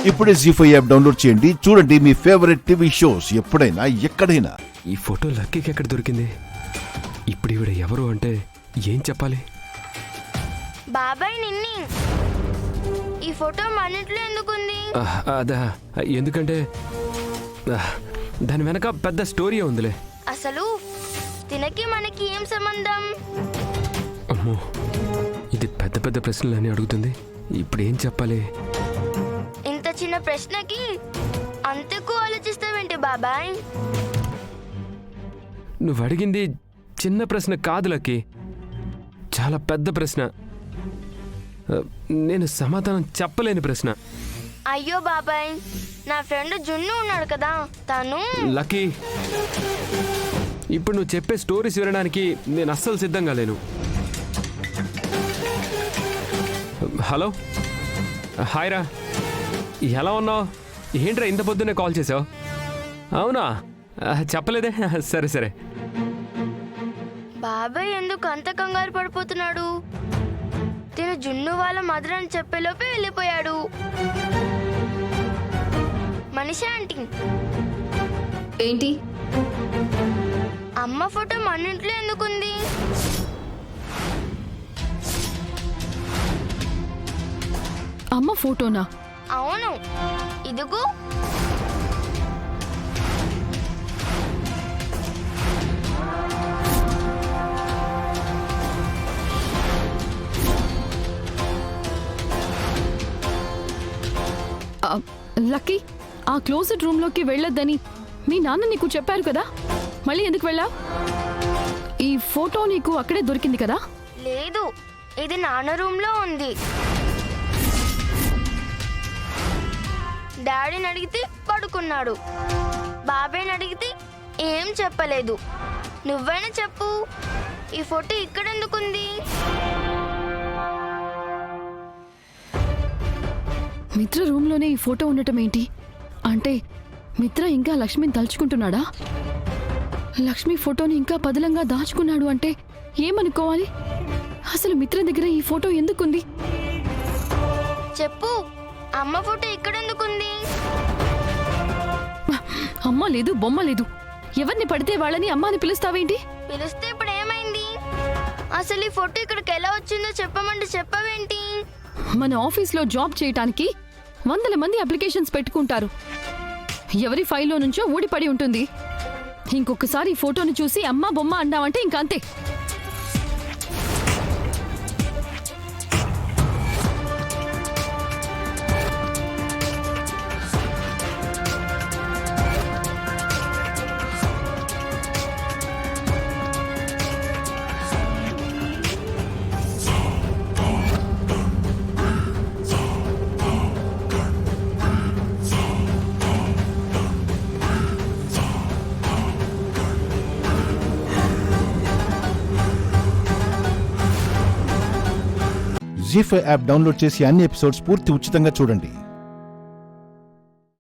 ఇప్పుడే జీ5 app download చేయండి. చూడండి మీ ఫేవరెట్ టీవీ షోస్ ఎప్పుడైనా ఎక్కడైనా. ఈ ఫోటో లక్కీకి ఎక్కడ దొరికింది? ఇప్పుడు ఈవిడ ఎవరు అంటే ఏం చెప్పాలి? బాబాయ్ నిన్ని ఈ ఫోటో మన ఇంట్లో ఎందుకుంది? అదా, ఎందుకంటే దాని వెనక పెద్ద స్టోరీ ఉందిలే. అసలు తినకి మనకి ఏం సంబంధం? అమ్మో, ఇది పెద్ద పెద్ద ప్రశ్నలని అడుగుతుంది. ఇప్పుడు ఏం చెప్పాలి? ఇంత చిన్న ప్రశ్నకి అంతకు ఆలోచిస్తావేంటి బాబాయ్? నువ్వు అడిగింది చిన్న ప్రశ్న కాదు లక్కీ, చాలా పెద్ద ప్రశ్న. నేను సమాధానం చెప్పలేని ప్రశ్న. అయ్యో బాబాయ్, నా ఫ్రెండ్ జున్ను ఉన్నాడు కదా, తను లక్కీ, ఇప్పుడు నువ్వు చెప్పే స్టోరీస్ వినడానికి నేను అస్సలు సిద్ధంగా లేను. హలో, హాయ్ రా, ఎలా ఉన్నావు? ఏంట్రా ఇంత పొద్దున్నే కాల్ చేసావు? అవునా, చెప్పలేదే. సరే సరే. బాబాయ్ ఎందుకు అంత కంగారు పడిపోతున్నాడు? తిను జున్ను వాళ్ళ మదర్ అని చెప్పేలోపే వెళ్ళిపోయాడు. మనిషి ఆంటీ, ఏంటి? అమ్మ ఫోటో మన ఇంట్లో ఎందుకుంది? అమ్మ ఫోటోనా? అవును, ఇదిగో. లక్కీ, ఆ క్లోజెట్ రూమ్ లోకి వెళ్ళొద్దని మీ నాన్న నీకు చెప్పారు కదా, మళ్ళీ ఎందుకు వెళ్ళావు? ఈ ఫోటో నీకు అక్కడే దొరికింది కదా? లేదు, ఇది నాన్న రూమ్ లో ఉంది. డాడీని అడిగితే పడుకున్నాడు, బాబాయ్ని అడిగితే ఏం చెప్పలేదు. నువ్వైనా చెప్పు, ఈ ఫోటో ఇక్కడ ఎందుకుంది? మిత్ర రూమ్ లోనే ఈ ఫోటో ఉండటం ఏంటి? అంటే మిత్ర ఇంకా లక్ష్మిని తలుచుకుంటున్నాడా? లక్ష్మి ఫోటోని ఇంకా పదిలంగా దాచుకున్నాడు అంటే ఏమనుకోవాలి? అసలు మిత్ర దగ్గర ఈ ఫోటో ఎందుకుంది? చెప్పు, అమ్మ ఫోటో ఇక్కడ ఎందుకుంది? అమ్మ లేదు, బొమ్మ లేదు. ఎవరిని పడితే వాళ్ళని అమ్మ అని పిలుస్తావేంటి? పిలిస్తే ఇప్పుడు ఏమైంది? అసలు ఈ ఫోటో ఇక్కడికి ఎలా వచ్చిందో చెప్పమంటే చెప్పవేంటి? మన ఆఫీస్లో జాబ్ చేయటానికి 100 మంది అప్లికేషన్స్ పెట్టుకుంటారు. ఎవరి ఫైల్లో నుంచో ఊడిపడి ఉంటుంది. ఇంకొకసారి ఈ ఫోటోని చూసి అమ్మ బొమ్మ అన్నావంటే ఇంకంతే. జీ5 యాప్ డౌన్లోడ్ చేసి అన్ని ఎపిసోడ్స్ పూర్తి ఉచితంగా చూడండి.